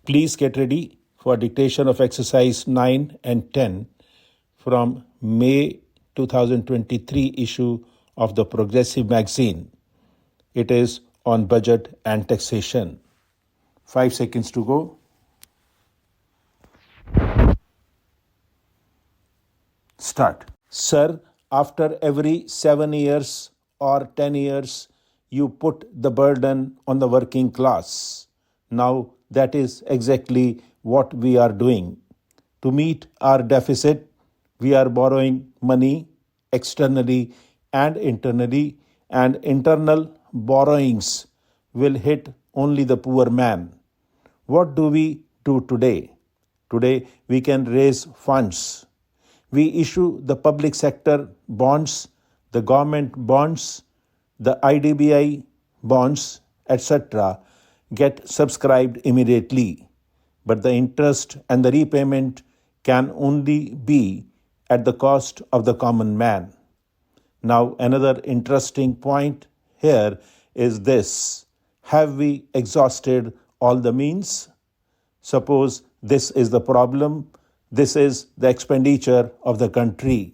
Please get ready for dictation of exercise 9 and 10 from May 2023 issue of the Progressive magazine. It is on budget and taxation. 5 seconds to go. Start. Sir, after every 7 years or 10 years, you put the burden on the working class. Now, that is exactly what we are doing. To meet our deficit, we are borrowing money externally and internally, and internal borrowings will hit only the poor man. What do we do today? Today, we can raise funds. We issue the public sector bonds, the government bonds, the IDBI bonds, etc. get subscribed immediately, but the interest and the repayment can only be at the cost of the common man. Now, another interesting point here is this: have we exhausted all the means? Suppose this is the problem, this is the expenditure of the country.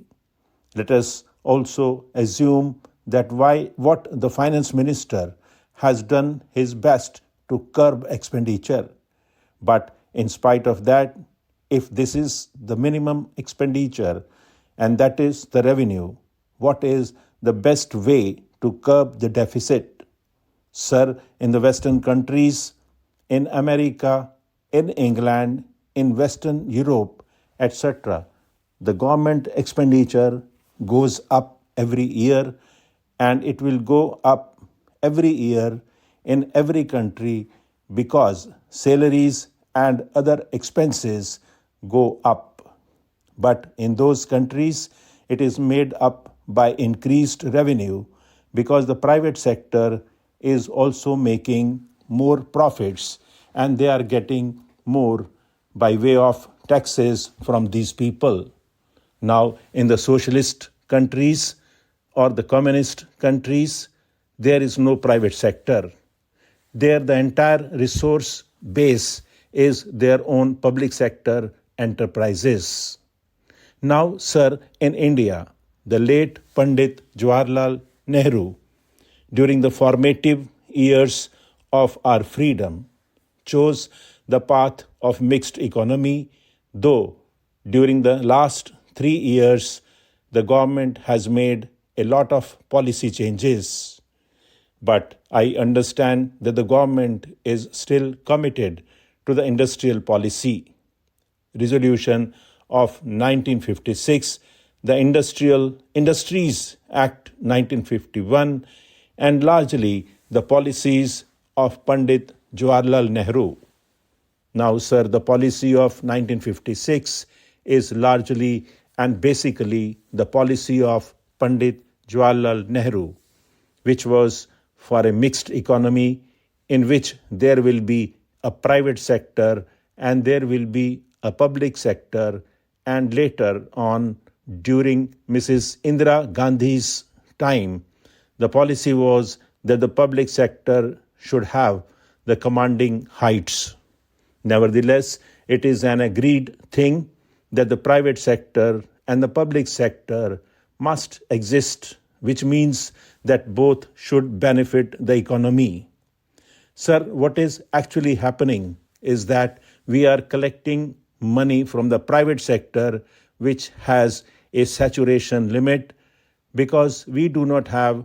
Let us also assume that what the finance minister has done his best to curb expenditure. But in spite of that, if this is the minimum expenditure and that is the revenue, what is the best way to curb the deficit? Sir, in the Western countries, in America, in England, in Western Europe, etc., the government expenditure goes up every year, and it will go up every year in every country because salaries and other expenses go up. But in those countries, it is made up by increased revenue because the private sector is also making more profits and they are getting more by way of taxes from these people. Now, in the socialist countries or the communist countries, there is no private sector. There, the entire resource base is their own public sector enterprises. Now, sir, in India, the late Pandit Jawaharlal Nehru, during the formative years of our freedom, chose the path of mixed economy, though during the last 3 years, the government has made a lot of policy changes. But I understand that the government is still committed to the industrial policy. Resolution of 1956, the Industries Act 1951, and largely the policies of Pandit Jawaharlal Nehru. Now, sir, the policy of 1956 is largely and basically the policy of Pandit Jawaharlal Nehru, which was for a mixed economy in which there will be a private sector and there will be a public sector, and later on, during Mrs. Indira Gandhi's time, the policy was that the public sector should have the commanding heights. Nevertheless, it is an agreed thing that the private sector and the public sector must exist, which means that both should benefit the economy. Sir, what is actually happening is that we are collecting money from the private sector, which has a saturation limit, because we do not have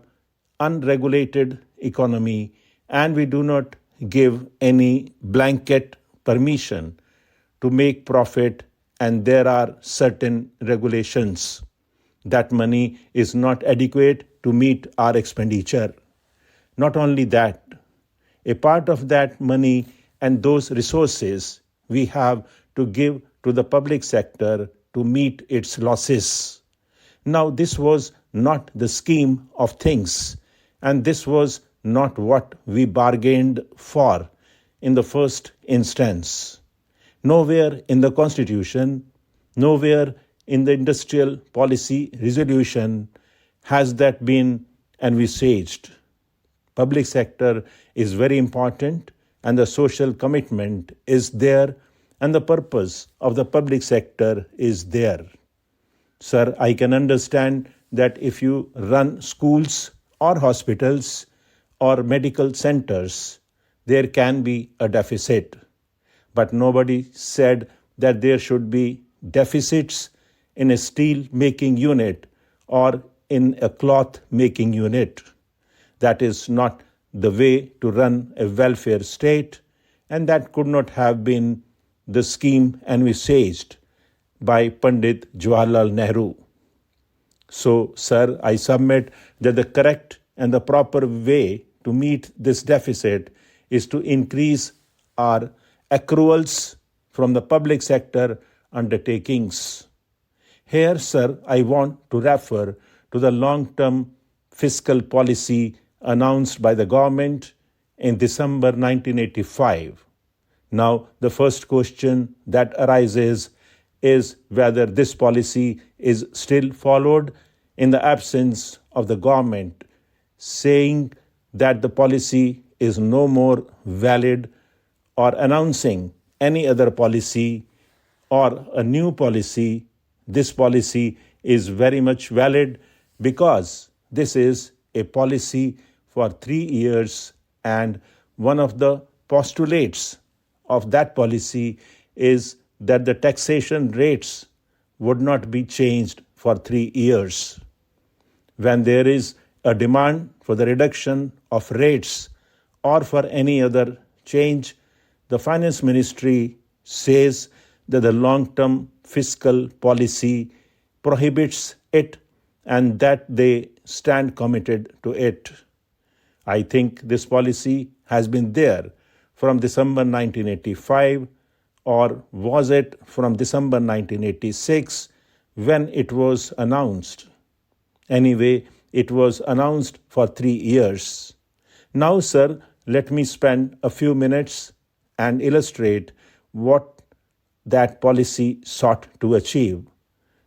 unregulated economy and we do not give any blanket permission to make profit, and there are certain regulations. That money is not adequate to meet our expenditure. Not only that, a part of that money and those resources we have to give to the public sector to meet its losses. Now, this was not the scheme of things, and this was not what we bargained for in the first instance. Nowhere in the Constitution, nowhere in the industrial policy resolution has that been envisaged. Public sector is very important and the social commitment is there and the purpose of the public sector is there. Sir, I can understand that if you run schools or hospitals or medical centers, there can be a deficit. But nobody said that there should be deficits in a steel making unit or in a cloth making unit. That is not the way to run a welfare state, and that could not have been the scheme envisaged by Pandit Jawaharlal Nehru. So, sir, I submit that the correct and the proper way to meet this deficit is to increase our accruals from the public sector undertakings. Here, sir, I want to refer to the long-term fiscal policy announced by the government in December 1985. Now, the first question that arises is whether this policy is still followed in the absence of the government saying that the policy is no more valid or announcing any other policy or a new policy. This policy is very much valid because this is a policy for 3 years, and one of the postulates of that policy is that the taxation rates would not be changed for 3 years. When there is a demand for the reduction of rates or for any other change, the Finance Ministry says that the long-term fiscal policy prohibits it and that they stand committed to it. I think this policy has been there from December 1985, or was it from December 1986 when it was announced? Anyway, it was announced for 3 years. Now, sir, let me spend a few minutes and illustrate what that policy sought to achieve.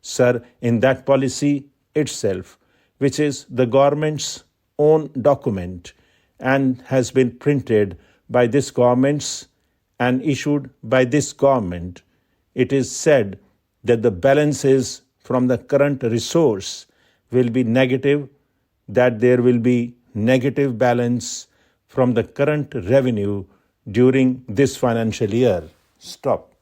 Sir, in that policy itself, which is the government's own document and has been printed by this government and issued by this government, it is said that the balances from the current resource will be negative, that there will be negative balance from the current revenue during this financial year. Stop.